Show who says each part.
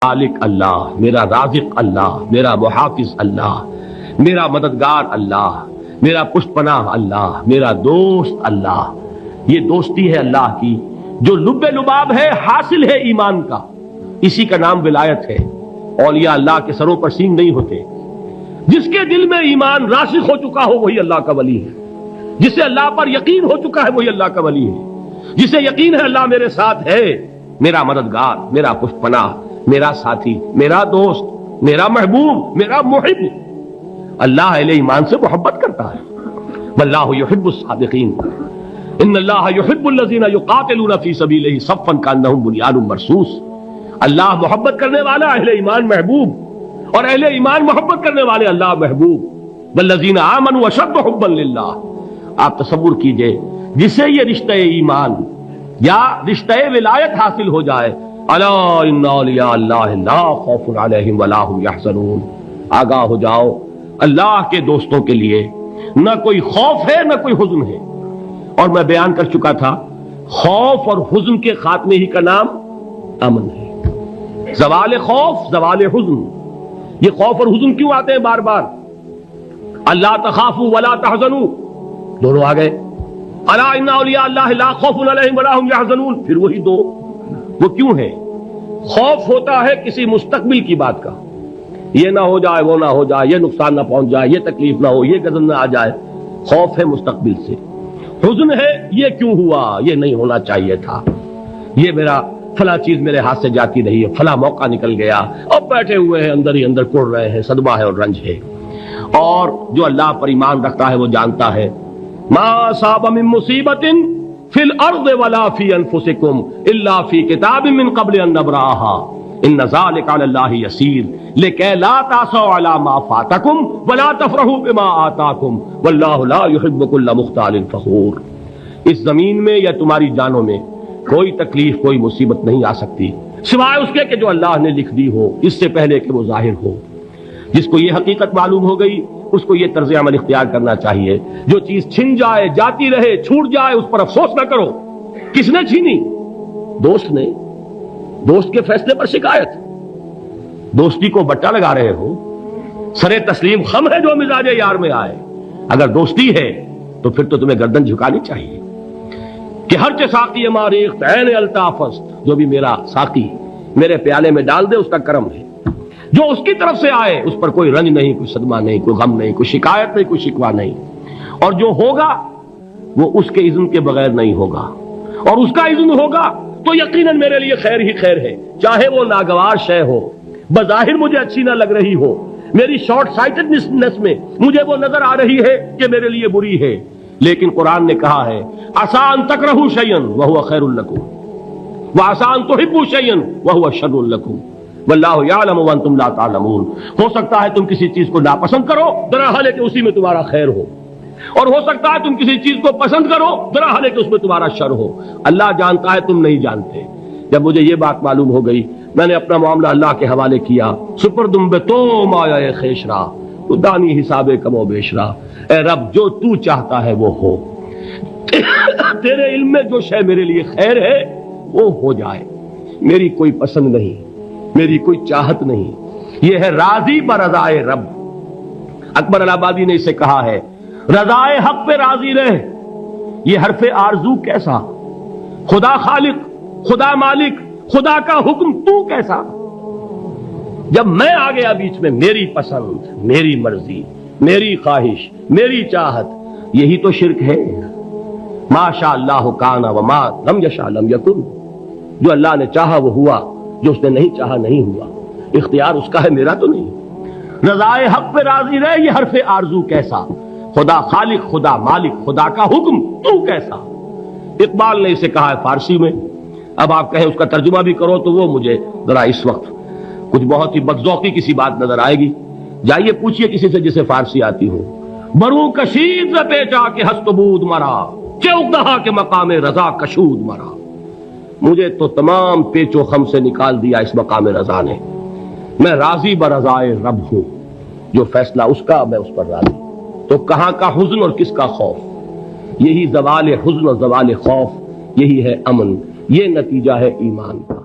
Speaker 1: خالق اللہ، میرا رازق اللہ، میرا محافظ اللہ، میرا مددگار اللہ، میرا پشت پناہ اللہ، میرا دوست اللہ۔ یہ دوستی ہے اللہ کی جو لب لباب ہے، حاصل ہے ایمان کا، اسی کا نام ولایت ہے۔ اولیاء اللہ کے سروں پر سینگ نہیں ہوتے، جس کے دل میں ایمان راسخ ہو چکا ہو وہی اللہ کا ولی ہے، جسے اللہ پر یقین ہو چکا ہے وہی اللہ کا ولی ہے، جسے یقین ہے اللہ میرے ساتھ ہے، میرا مددگار، میرا پشت پناہ، میرا ساتھی، میرا دوست، میرا محبوب، میرا محب۔ اللہ اہل ایمان سے محبت کرتا ہے۔ واللہ یحب الصادقین، ان اللہ یحب الذین یقاتلون فی سبیلہ صفا کانہم بنیان مرصوص۔ اللہ محبت کرنے والا، اہل ایمان محبوب، اور اہل ایمان محبت کرنے والے اللہ محبوب۔ والذین آمنوا اشد حبا للہ۔ آپ تصور کیجئے جسے یہ رشتہ ایمان یا رشتہ ولایت حاصل ہو جائے، الا ان اولیاء اللہ لا خوف علیہم ولا هم یحزنون، آگاہ ہو جاؤ، اللہ کے دوستوں کے لیے نہ کوئی خوف ہے نہ کوئی حزن ہے۔ اور میں بیان کر چکا تھا، خوف اور حزن کے خاتمے ہی کا نام امن ہے۔ زوال خوف، زوال حزن۔ یہ خوف اور حزن کیوں آتے ہیں بار بار؟ اللہ تخافوا ولا تحزنوا، دونوں آ گئے۔ الا ان اولیاء اللہ لا خوف علیہم ولا هم یحزنون، پھر وہی دو۔ وہ کیوں ہے؟ خوف ہوتا ہے کسی مستقبل کی بات کا، یہ نہ ہو جائے، وہ نہ ہو جائے، یہ نقصان نہ پہنچ جائے، یہ تکلیف نہ ہو، یہ غضب نہ آ جائے، خوف ہے مستقبل سے۔ حزن ہے یہ کیوں ہوا، یہ نہیں ہونا چاہیے تھا، یہ میرا فلاں چیز میرے ہاتھ سے جاتی رہی ہے، فلاں موقع نکل گیا، اب بیٹھے ہوئے ہیں اندر ہی اندر کڑ رہے ہیں، صدمہ ہے اور رنج ہے۔ اور جو اللہ پر ایمان رکھتا ہے وہ جانتا ہے ما اصاب من مصیبت فی الارض ولا فی انفسکم الا فی کتاب من قبل ان نبرأها ان ذلک علی اللہ یسیر لکی لا تأسوا علی ما فاتکم ولا تفرحوا بما آتاکم واللہ لا یحب کل مختال فخور۔ اس زمین میں یا تمہاری جانوں میں کوئی تکلیف، کوئی مصیبت نہیں آ سکتی سوائے اس کے کہ جو اللہ نے لکھ دی ہو، اس سے پہلے کہ وہ ظاہر ہو۔ جس کو یہ حقیقت معلوم ہو گئی اس کو یہ طرز عمل اختیار کرنا چاہیے، جو چیز چھن جائے، جاتی رہے، چھوٹ جائے، اس پر افسوس نہ کرو۔ کس نے چھینی؟ دوست نے۔ دوست کے فیصلے پر شکایت، دوستی کو بٹا لگا رہے ہو، سرے تسلیم خم ہے جو مزاج یار میں آئے۔ اگر دوستی ہے تو پھر تو تمہیں گردن جھکانی چاہیے کہ ہر چے ساقی ماریخت عین الطافست، جو بھی میرا ساقی میرے پیالے میں ڈال دے اس کا کرم ہے، جو اس کی طرف سے آئے اس پر کوئی رنج نہیں، کوئی صدمہ نہیں، کوئی غم نہیں، کوئی شکایت نہیں، کوئی شکوہ نہیں، اور جو ہوگا وہ اس کے اذن کے بغیر نہیں ہوگا، اور اس کا اذن ہوگا تو یقیناً میرے لیے خیر ہی خیر ہے، چاہے وہ ناگوار شے ہو، بظاہر مجھے اچھی نہ لگ رہی ہو، میری شارٹ سائٹڈنس میں مجھے وہ نظر آ رہی ہے کہ میرے لیے بری ہے، لیکن قرآن نے کہا ہے عسیٰ ان تکرہوا شیئا وہو خیر لکم وعسیٰ ان تحبوا شیئا وہو شر لکم واللہ یعلم وانتم لا تعلمون۔ ہو سکتا ہے تم کسی چیز کو ناپسند کرو، درحال ہے کہ اسی میں تمہارا خیر ہو، اور ہو سکتا ہے تم کسی چیز کو پسند کرو، درحال ہے کہ اس میں تمہارا شر ہو۔ اللہ جانتا ہے، تم نہیں جانتے۔ جب مجھے یہ بات معلوم ہو گئی میں نے اپنا معاملہ اللہ کے حوالے کیا۔ سپردم بے تو مایا خیشرا تو دانی حساب کم و بیشرا، اے رب جو تو چاہتا ہے وہ ہو، تیرے علم میں جو شے میرے لیے خیر ہے وہ ہو جائے، میری کوئی پسند نہیں، میری کوئی چاہت نہیں۔ یہ ہے راضی برضائے رب۔ اکبر الہآبادی نے اسے کہا ہے رضائے حق پہ راضی رہ۔ یہ حرف آرزو کیسا؟ خدا خالق، خدا مالک، خدا کا حکم تو کیسا؟ جب میں آ گیا بیچ میں، میری پسند، میری مرضی، میری خواہش، میری چاہت، یہی تو شرک ہے۔ ما شاء اللہ کان وما لم یشاء لم یکن، جو اللہ نے چاہا وہ ہوا، جو اس نے نہیں چاہا نہیں ہوا، اختیار اس کا ہے، میرا تو نہیں۔ رضائے حق پہ راضی رہے، یہ حرف آرزو کیسا؟ خدا خالق، خدا مالک، خدا کا حکم تو کیسا؟ اقبال نے اسے کہا ہے فارسی میں۔ اب آپ کہیں اس کا ترجمہ بھی کرو تو وہ مجھے ذرا اس وقت کچھ بہت ہی بدذوقی کسی بات نظر آئے گی۔ جائیے پوچھئے کسی سے جسے فارسی آتی ہو۔ برو کشید ز پیچا کے ہست بود مرا چوک دہا کے مقام رضا کشود مرا۔ مجھے تو تمام پیچ و خم سے نکال دیا اس مقام رضا نے۔ میں راضی برضائے رب ہوں، جو فیصلہ اس کا میں اس پر راضی۔ تو کہاں کا حزن اور کس کا خوف؟ یہی زوال حزن اور زوال خوف، یہی ہے امن، یہ نتیجہ ہے ایمان کا۔